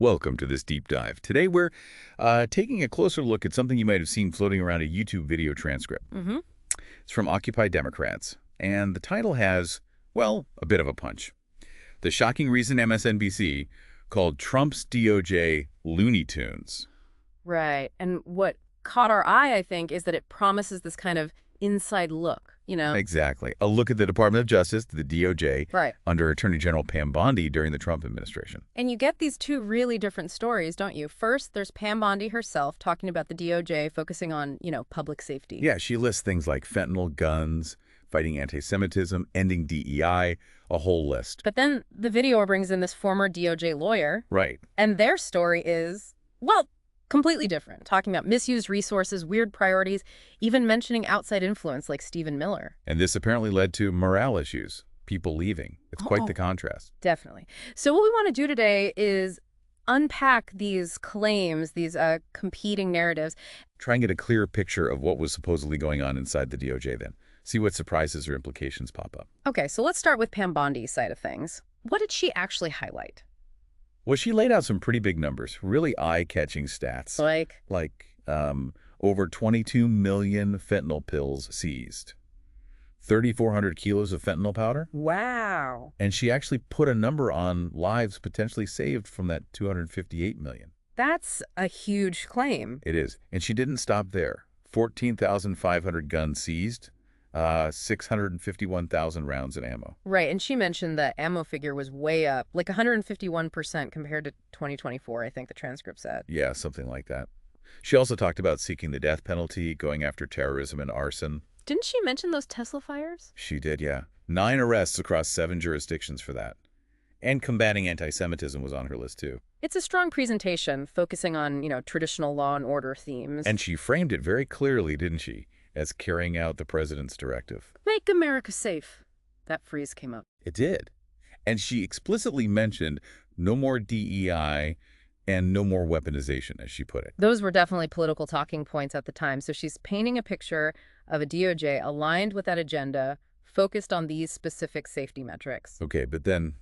Welcome to this deep dive. Today we're taking a closer look at something you might have seen floating around a YouTube video transcript. It's from Occupy Democrats, and the title has, well, a bit of a punch. The shocking reason MSNBC called Trump's DOJ Looney Tunes. Right. And what caught our eye, I think, is that it promises this kind of inside look, Exactly. A look at the Department of Justice, the DOJ, Right. under Attorney General Pam Bondi during the Trump administration. And you get these two really different stories, don't you? First, there's Pam Bondi herself talking about the DOJ focusing on, public safety. Yeah, she lists things like fentanyl, guns, fighting anti-Semitism, ending DEI, a whole list. But then the video brings in this former DOJ lawyer. Right. And their story is, well, completely different, talking about misused resources, weird priorities, even mentioning outside influence like Stephen Miller. And this apparently led to morale issues, people leaving. It's quite the contrast. Definitely. So what we want to do today is unpack these claims, these competing narratives. Try and get a clearer picture of what was supposedly going on inside the DOJ then. See what surprises or implications pop up. Okay, so let's start with Pam Bondi's side of things. What did she actually highlight? Well, she laid out some pretty big numbers, really eye-catching stats. Like over 22 million fentanyl pills seized, 3,400 kilos of fentanyl powder. Wow. And she actually put a number on lives potentially saved from that 258 million. That's a huge claim. It is. And she didn't stop there. 14,500 guns seized, 651,000 rounds of ammo. Right, and she mentioned the ammo figure was way up, like 151% compared to 2024, I think the transcript said. Yeah, something like that. She also talked about seeking the death penalty, going after terrorism and arson. Didn't she mention those Tesla fires? She did, yeah. 9 arrests across 7 jurisdictions for that. And combating anti-Semitism was on her list, too. It's a strong presentation, focusing on, traditional law and order themes. And she framed it very clearly, didn't she, as carrying out the president's directive. Make America safe. That phrase came up. It did. And she explicitly mentioned no more DEI and no more weaponization, as she put it. Those were definitely political talking points at the time. So she's painting a picture of a DOJ aligned with that agenda, focused on these specific safety metrics. Okay, but then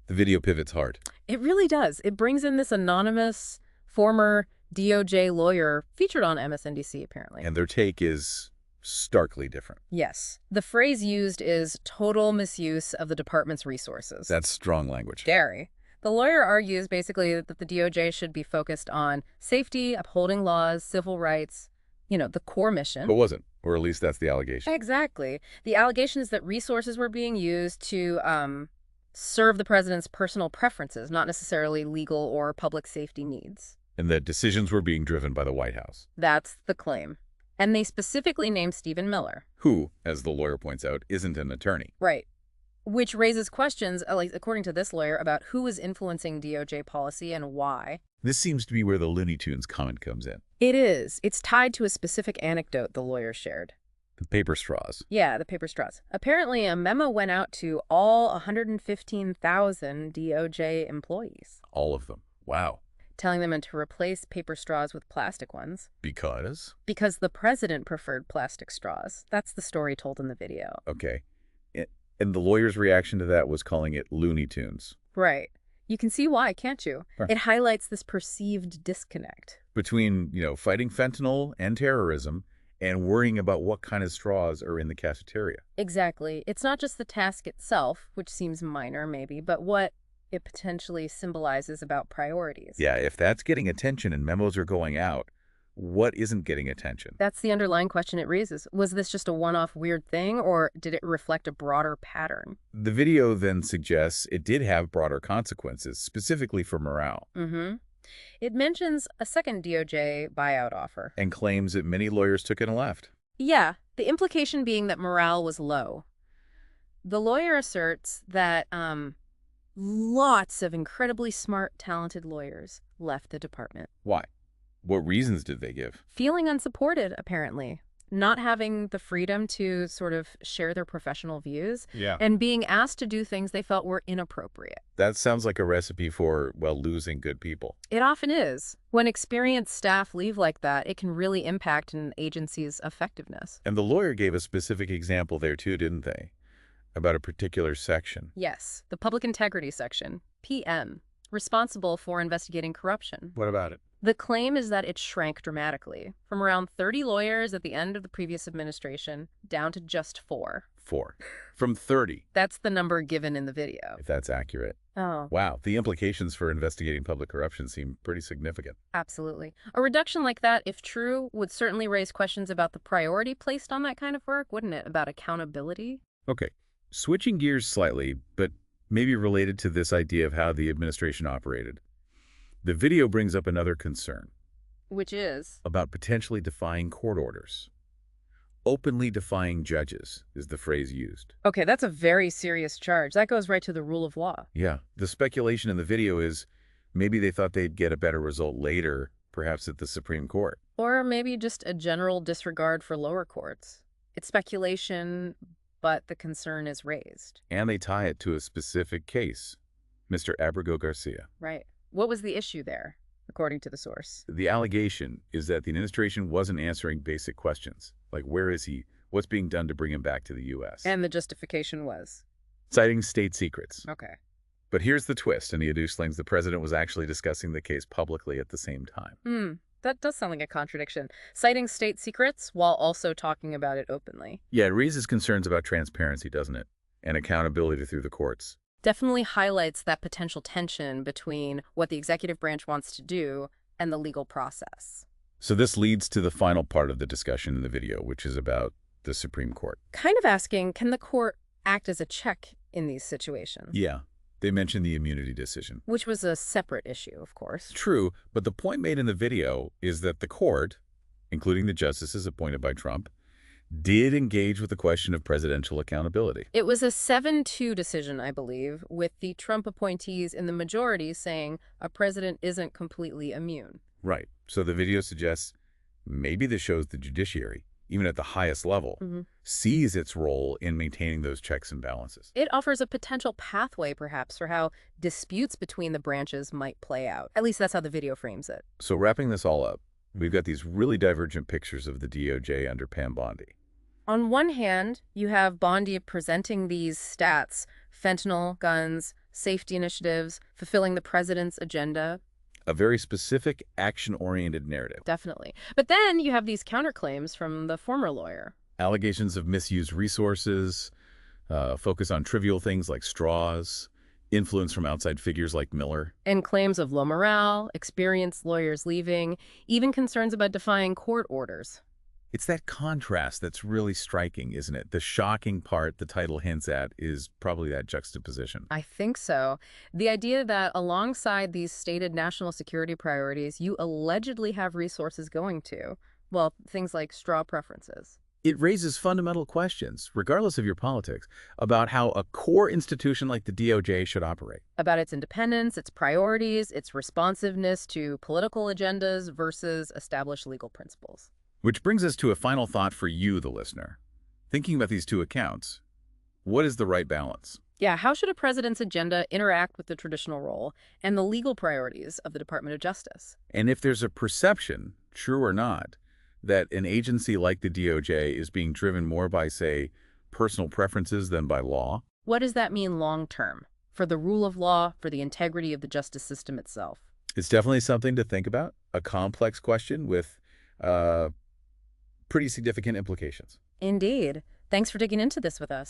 the video pivots hard. It really does. It brings in this anonymous former DOJ lawyer featured on MSNBC, apparently. And their take is starkly different. Yes. The phrase used is total misuse of the department's resources. That's strong language. Scary. The lawyer argues basically that the DOJ should be focused on safety, upholding laws, civil rights, the core mission. But wasn't, or at least that's the allegation. Exactly. The allegation is that resources were being used to serve the president's personal preferences, not necessarily legal or public safety needs. And that decisions were being driven by the White House. That's the claim. And they specifically named Stephen Miller. Who, as the lawyer points out, isn't an attorney. Right. Which raises questions, according to this lawyer, about who is influencing DOJ policy and why. This seems to be where the Looney Tunes comment comes in. It is. It's tied to a specific anecdote the lawyer shared. The paper straws. Yeah, the paper straws. Apparently, a memo went out to all 115,000 DOJ employees. All of them. Wow. Telling them to replace paper straws with plastic ones. Because? Because the president preferred plastic straws. That's the story told in the video. Okay. And the lawyer's reaction to that was calling it Looney Tunes. Right. You can see why, can't you? Sure. It highlights this perceived disconnect. Between, fighting fentanyl and terrorism and worrying about what kind of straws are in the cafeteria. Exactly. It's not just the task itself, which seems minor maybe, but what it potentially symbolizes about priorities. Yeah, if that's getting attention and memos are going out, what isn't getting attention? That's the underlying question it raises. Was this just a one-off weird thing, or did it reflect a broader pattern? The video then suggests it did have broader consequences, specifically for morale. It mentions a second DOJ buyout offer. And claims that many lawyers took it and left. Yeah, the implication being that morale was low. The lawyer asserts that lots of incredibly smart, talented lawyers left the department. Why? What reasons did they give? Feeling unsupported, apparently. Not having the freedom to sort of share their professional views. Yeah. And being asked to do things they felt were inappropriate. That sounds like a recipe for, losing good people. It often is. When experienced staff leave like that, it can really impact an agency's effectiveness. And the lawyer gave a specific example there too, didn't they? About a particular section. Yes, the public integrity section, PM. responsible for investigating corruption. What about it? The claim is that it shrank dramatically, from around 30 lawyers at the end of the previous administration down to just 4. 4. From 30. That's the number given in the video. If that's accurate. Oh, Wow, the implications for investigating public corruption seem pretty significant. absolutely. A reduction like that, if true, would certainly raise questions about the priority placed on that kind of work, wouldn't it? About accountability? Okay, switching gears slightly, but maybe related to this idea of how the administration operated. The video brings up another concern Which is? about potentially defying court orders. Openly defying judges is the phrase used. Okay, that's a very serious charge. That goes right to the rule of law. Yeah, the speculation in the video is maybe they thought they'd get a better result later, perhaps at the Supreme Court. Or maybe just a general disregard for lower courts. It's speculation, but the concern is raised. And they tie it to a specific case, Mr. Abrego Garcia. Right. What was the issue there, according to the source? The allegation is that the administration wasn't answering basic questions, like where is he, what's being done to bring him back to the U.S. And the justification was? Citing state secrets. Okay. But here's the twist, and the slings the president was actually discussing the case publicly at the same time. That does sound like a contradiction. Citing state secrets while also talking about it openly. Yeah, it raises concerns about transparency, doesn't it? And accountability through the courts. Definitely highlights that potential tension between what the executive branch wants to do and the legal process. So this leads to the final part of the discussion in the video, which is about the Supreme Court. Kind of asking, can the court act as a check in these situations? Yeah, they mentioned the immunity decision. Which was a separate issue, of course. True, but the point made in the video is that the court, including the justices appointed by Trump, did engage with the question of presidential accountability. It was a 7-2 decision, I believe, with the Trump appointees in the majority saying a president isn't completely immune. Right. So the video suggests maybe this shows the judiciary, even at the highest level, sees its role in maintaining those checks and balances. It offers a potential pathway, perhaps, for how disputes between the branches might play out. At least that's how the video frames it. So wrapping this all up, we've got these really divergent pictures of the DOJ under Pam Bondi. On one hand, you have Bondi presenting these stats, fentanyl, guns, safety initiatives, fulfilling the president's agenda. A very specific, action-oriented narrative. Definitely. But then you have these counterclaims from the former lawyer. Allegations of misused resources, focus on trivial things like straws, influence from outside figures like Miller. And claims of low morale, experienced lawyers leaving, even concerns about defying court orders. It's that contrast that's really striking, isn't it? The shocking part the title hints at is probably that juxtaposition. I think so. The idea that alongside these stated national security priorities, you allegedly have resources going to, well, things like straw preferences. It raises fundamental questions, regardless of your politics, about how a core institution like the DOJ should operate. About its independence, its priorities, its responsiveness to political agendas versus established legal principles. Which brings us to a final thought for you, the listener. Thinking about these two accounts, what is the right balance? Yeah, how should a president's agenda interact with the traditional role and the legal priorities of the Department of Justice? And if there's a perception, true or not, that an agency like the DOJ is being driven more by, say, personal preferences than by law? What does that mean long-term for the rule of law, for the integrity of the justice system itself? It's definitely something to think about, a complex question with pretty significant implications. Indeed. Thanks for digging into this with us.